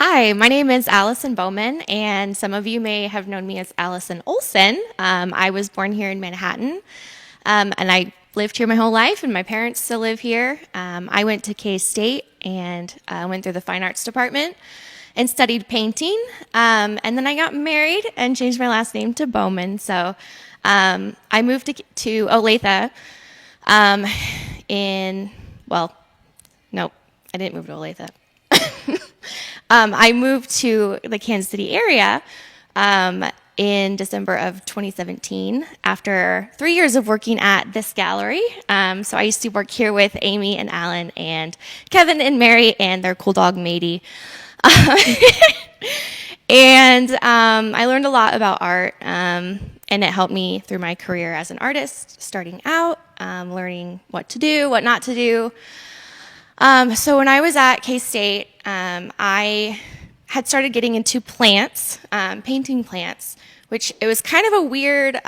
Hi, my name is Allison Bowman, and some of you may have known me as Allison Olson. I was born here in Manhattan, and I lived here my whole life, and my parents still live here. I went to K-State and went through the fine arts department and studied painting. And then I got married and changed my last name to Bowman. So I moved to Olathe um, well, nope, I didn't move to Olathe. I moved to the Kansas City area in December of 2017 after 3 years of working at this gallery. So I used to work here with Amy and Alan and Kevin and Mary and their cool dog, Matey. And I learned a lot about art, and it helped me through my career as an artist, starting out, learning what to do, what not to do. So when I was at K-State, I had started getting into plants, painting plants, which it was kind of a weird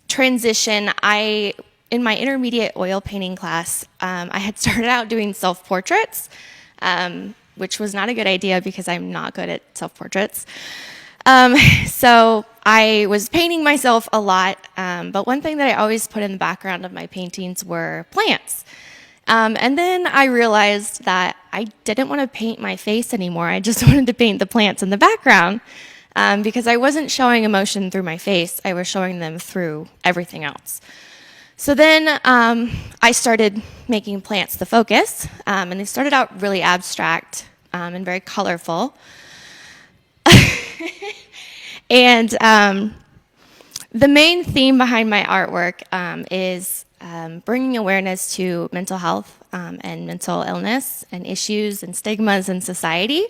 transition. In my intermediate oil painting class, I had started out doing self-portraits, which was not a good idea because I'm not good at self-portraits. So I was painting myself a lot, but one thing that I always put in the background of my paintings were plants. And then I realized that I didn't want to paint my face anymore. I just wanted to paint the plants in the background because I wasn't showing emotion through my face. I was showing them through everything else. So then I started making plants the focus, and they started out really abstract and very colorful. And the main theme behind my artwork is bringing awareness to mental health and mental illness and issues and stigmas in society.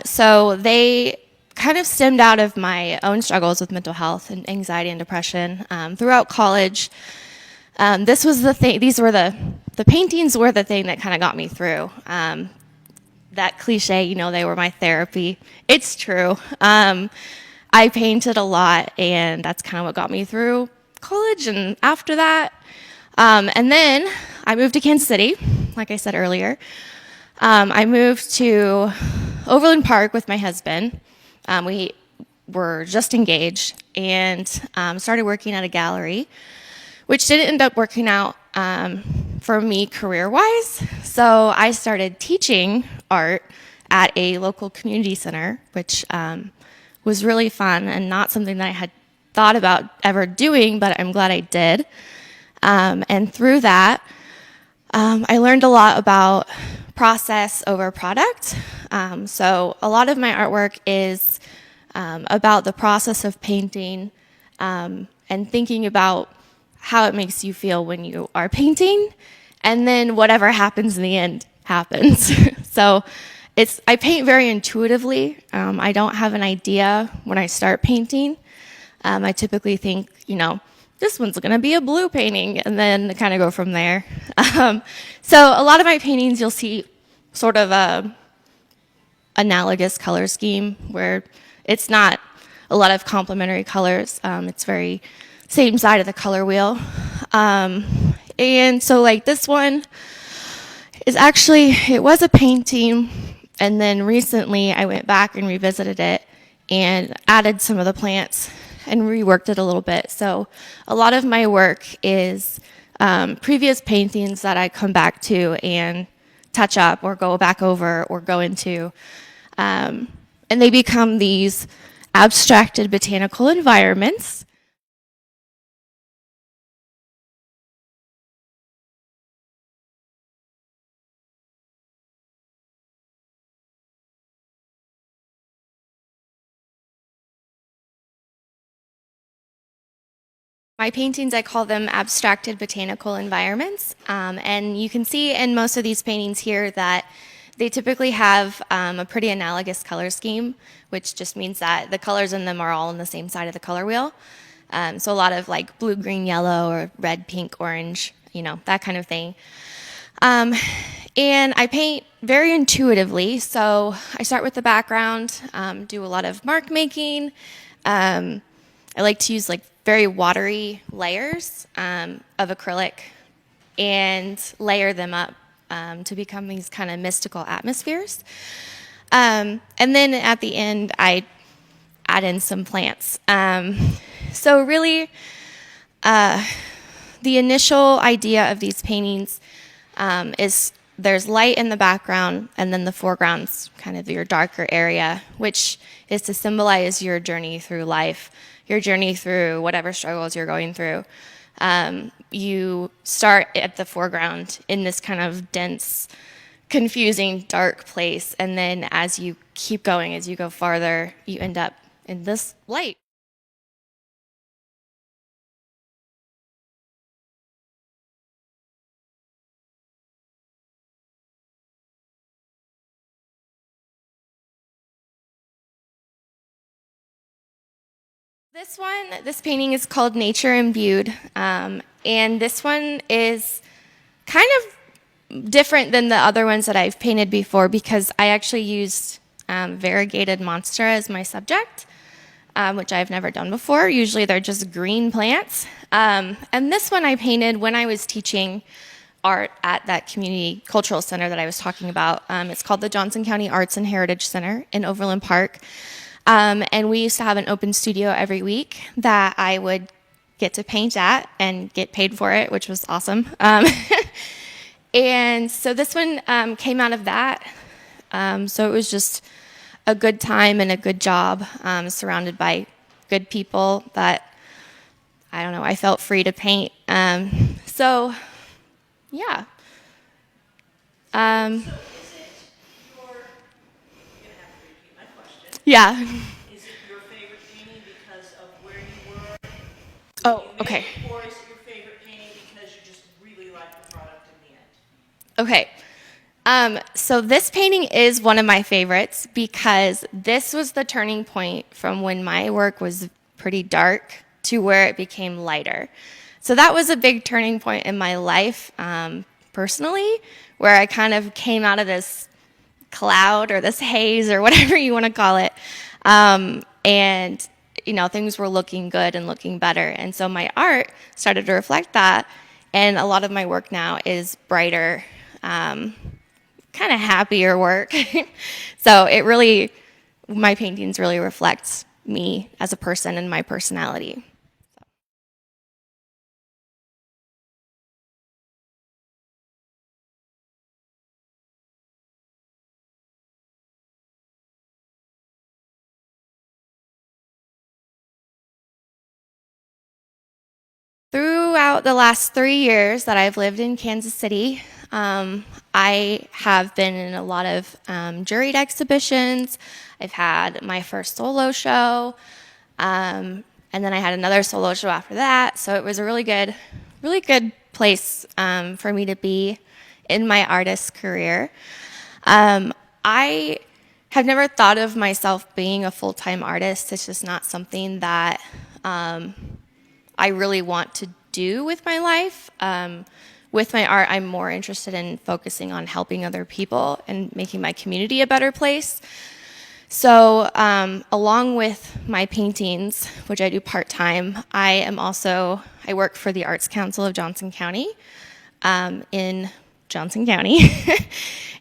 So they kind of stemmed out of my own struggles with mental health and anxiety and depression throughout college. This was the thing. These were the paintings were the thing that kind of got me through. That cliche, they were my therapy. It's true. I painted a lot, and that's kind of what got me through college and after that. And then I moved to Kansas City, like I said earlier. I moved to Overland Park with my husband. We were just engaged and started working at a gallery, which didn't end up working out for me career-wise. So I started teaching art at a local community center, which was really fun and not something that I had thought about ever doing, but I'm glad I did. And through that, I learned a lot about process over product. So a lot of my artwork is about the process of painting and thinking about how it makes you feel when you are painting, and then whatever happens in the end happens. So I paint very intuitively. I don't have an idea when I start painting. I typically think, this one's going to be a blue painting, and then kind of go from there. So a lot of my paintings, you'll see sort of a analogous color scheme where it's not a lot of complementary colors. It's very same side of the color wheel. And so like this one is actually, it was a painting, and then recently I went back and revisited it and added some of the plants and reworked it a little bit. So a lot of my work is previous paintings that I come back to and touch up or go back over or go into. And they become these abstracted botanical environments. My paintings, I call them abstracted botanical environments. And you can see in most of these paintings here that they typically have a pretty analogous color scheme, which just means that the colors in them are all on the same side of the color wheel. So a lot of like blue, green, yellow, or red, pink, orange, that kind of thing. And I paint very intuitively. So I start with the background, do a lot of mark making. I like to use very watery layers of acrylic and layer them up to become these kind of mystical atmospheres. And then at the end, I add in some plants. So really, the initial idea of these paintings is there's light in the background, and then the foreground's kind of your darker area, which is to symbolize your journey through life, your journey through whatever struggles you're going through. You start at the foreground in this kind of dense, confusing, dark place, and then as you keep going, as you go farther, you end up in this light. This painting is called Nature Imbued, and this one is kind of different than the other ones that I've painted before because I actually used variegated monstera as my subject, which I've never done before. Usually they're just green plants. And this one I painted when I was teaching art at that community cultural center that I was talking about. It's called the Johnson County Arts and Heritage Center in Overland Park. And we used to have an open studio every week that I would get to paint at and get paid for it, which was awesome. And so this one came out of that. So it was just a good time and a good job, surrounded by good people that, I don't know, I felt free to paint. So, yeah. Yeah. Is it your favorite painting because of where you were? Oh, You okay. made it, or is it your favorite painting because you just really like the product in the end? Okay. So this painting is one of my favorites because this was the turning point from when my work was pretty dark to where it became lighter. So that was a big turning point in my life, personally, where I kind of came out of this cloud or this haze or whatever you want to call it. And, you know, things were looking good and looking better. And so my art started to reflect that. And a lot of my work now is brighter, kind of happier work. So it really, my paintings really reflect me as a person and my personality. Throughout the last 3 years that I've lived in Kansas City, I have been in a lot of juried exhibitions. I've had my first solo show, and then I had another solo show after that. So it was a really good place for me to be in my artist career. I have never thought of myself being a full-time artist. It's just not something that I really want to do with my life. With my art, I'm more interested in focusing on helping other people and making my community a better place. So, along with my paintings, which I do part-time, I work for the Arts Council of Johnson County, in Johnson County.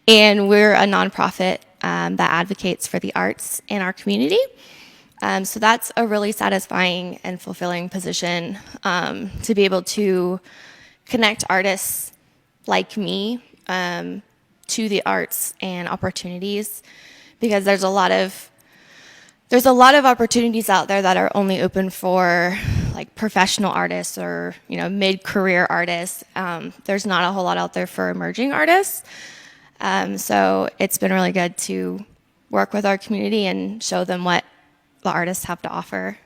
And we're a nonprofit that advocates for the arts in our community. So that's a really satisfying and fulfilling position, to be able to connect artists like me to the arts and opportunities, because there's a lot of opportunities out there that are only open for like professional artists or, you know, mid-career artists. There's not a whole lot out there for emerging artists. So it's been really good to work with our community and show them what the artists have to offer.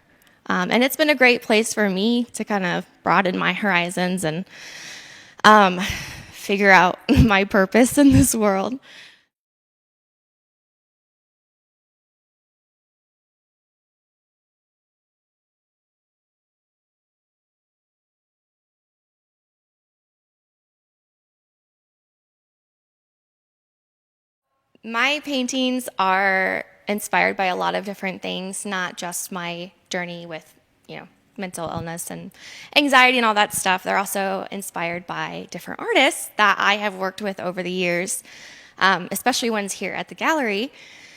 And it's been a great place for me to kind of broaden my horizons and figure out my purpose in this world. My paintings are inspired by a lot of different things, not just my journey with, you know, mental illness and anxiety and all that stuff. They're also inspired by different artists that I have worked with over the years, especially ones here at the gallery.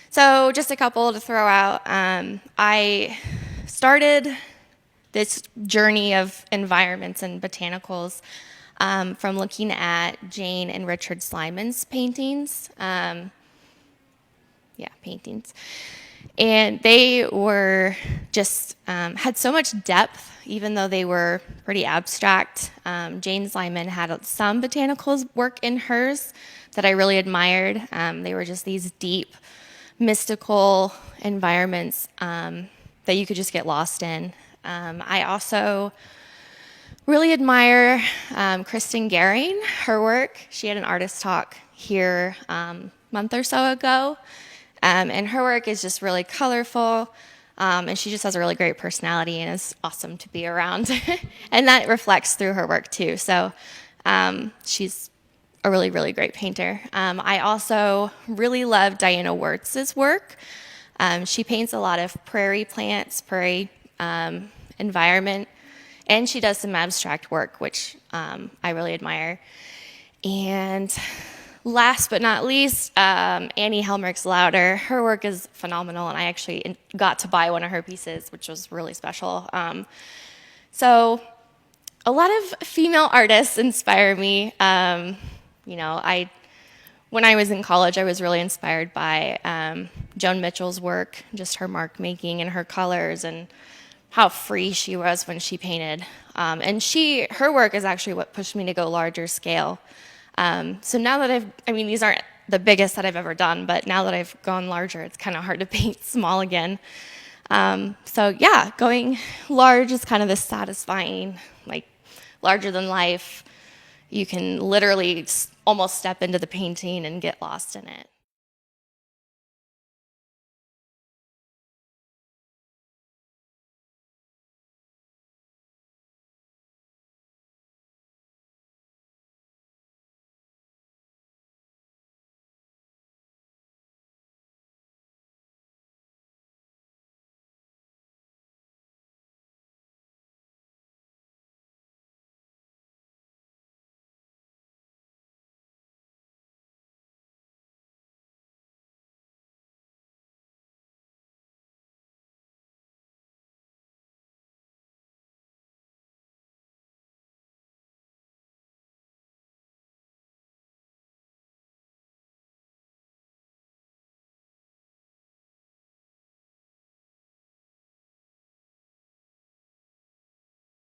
So just a couple to throw out. I started this journey of environments and botanicals from looking at Jane and Richard Slyman's paintings. Paintings. And they were just, had so much depth, even though they were pretty abstract. Jane Slyman had some botanicals work in hers that I really admired. They were just these deep, mystical environments that you could just get lost in. I also really admire Kristen Gehring, her work. She had an artist talk here a month or so ago. And her work is just really colorful, and she just has a really great personality and is awesome to be around. And that reflects through her work too. So she's a really, really great painter. I also really love Diana Wirtz's work. She paints a lot of prairie plants, prairie environment, and she does some abstract work, which I really admire. And last but not least, Annie Helmerich Louder. Her work is phenomenal, and I actually got to buy one of her pieces, which was really special. So a lot of female artists inspire me. When I was in college, I was really inspired by Joan Mitchell's work, just her mark making and her colors and how free she was when she painted. And her work is actually what pushed me to go larger scale. So now that these aren't the biggest that I've ever done, but now that I've gone larger, it's kind of hard to paint small again. Going large is kind of this satisfying, like larger than life. You can literally almost step into the painting and get lost in it.